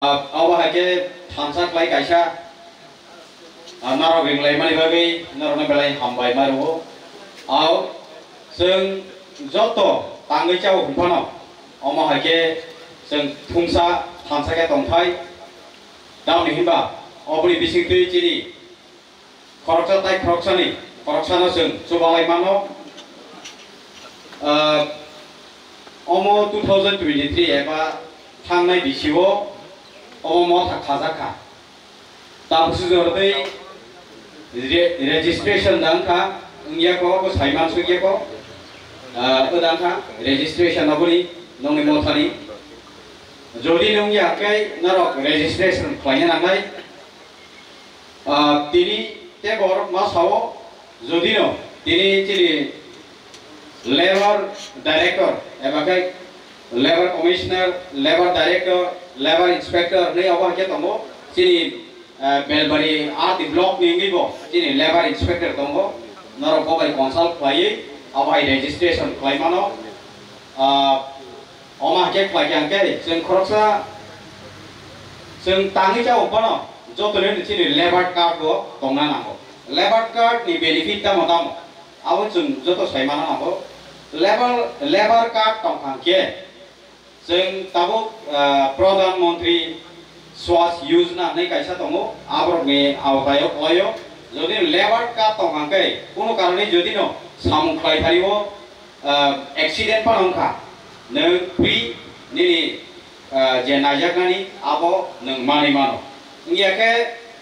awahake thansak lai kaisa naro genglai mani bagai naro na belai hambai maru au seng joto tangai chau humphano awahake seng thungsa thansake tongthai dauni himba obri bisingtui chini khoroksa tai khoroksani khoroksana seng chubalai mano omo 2023 eba thangnai bisiwo omo thakazaka tamsu jordei registration dangka ngyako ko saiman sugyako odangka registration abuni nongi mothani jodi nongya kai narok registration khlainya nangai tini tebor masawo jodi no tini chini labor director ebakai labor commissioner labor director labor inspector nei awak ke tongo chini belbari art block ningi bo chini labor inspector tongo naro ko bai consult khlai awai registration khlai mano oma ke khlai yang ke sing khoroksa sing tangi cha upano jotone chini labor card go tongna nango labor card ni benefit ta modam awon sing joto sai mana nango labor card tongkhang ke sing tabuk Pradhan Mantri Swas Yojana nei kaisa tongo abrok ni awtayo khlayo jodi labor card tongkhang ke kono karone jodi no samung khlai tharibo accident panongkha nang free ni je najakani abo nang mani mano ngiake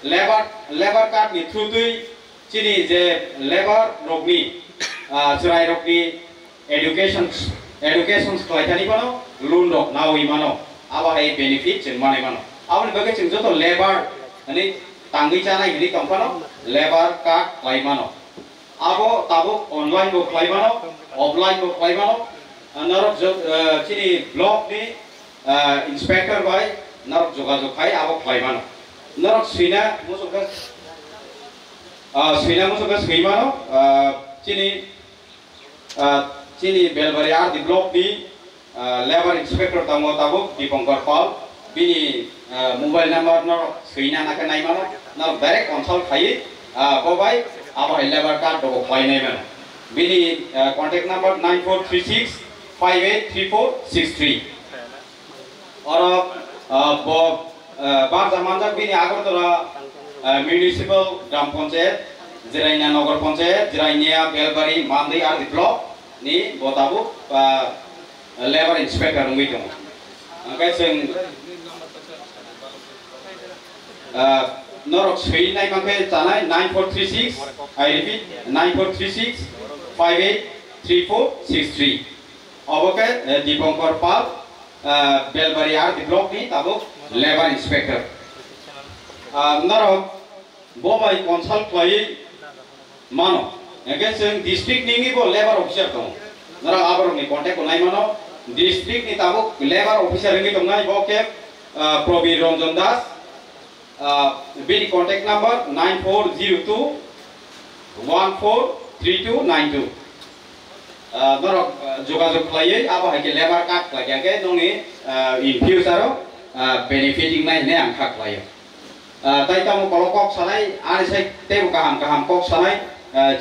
labor card ni through tui chini je labor rokni churai rokni education khlai thani kono loan rok nawi mano aba hai benefit ching mani mano abon bage ching joto labor ani tangi chanai gini kampano labor card khlai mano abo tabo online bo khlai mano offline bo khlai mano narok chini block ni inspector bai narok jogajog khai abo khlai mano narok swina musuka sui mano chini belbari ar di block ni labor inspector tamo tabo Dipangkar Pal bini mobile number narok suina naka nai mano narok direct consult khai bobai abo labor card do khlai nai mano bini contact number 9436 583463 और बार जमानजक बिनी आगरतला म्युनिसिपल ग्राम पंचायत जिराइना नगर पंचायत जिराइनिया बेलबारी मान्दै are block नि बताबु labour inspector नङै दङ ओंखाय जों नरक सैनाय माखै जानाय 9436 I repeat 9436 583463 अबके Dipangkar Pal Belbari ar di blok ni tabo labor inspector naro bobai consult khlai mano ege sing district ningi bo labor officer tong naro abor ni contact nai mano district ni tabo labor officer ngi tong nai boke Probir Ranjan Das bini contact number 9402 143292 norok jogajog khlai abo hai ke labor card khlai ke noni in future benefiting nai ne ang khak khlai tai tamu kolokok sanai ani sai tebo kaham kok sanai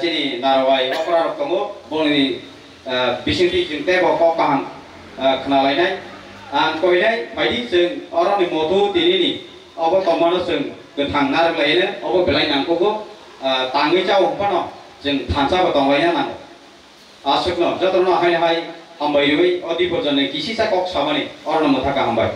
chini narwai opera rok tomo boni bisingti jing tebo kok kaham khnalai nai ang koi nai baidi jeng orang ni motu tini ni abo tomano jeng gethang nar lai ne abo belai nangko ko tangi chau pano jeng thansa ba tonglai na nang asukno jatno hai hai hambai rui odi porjane kisi sa kok samani orno mathaka hambai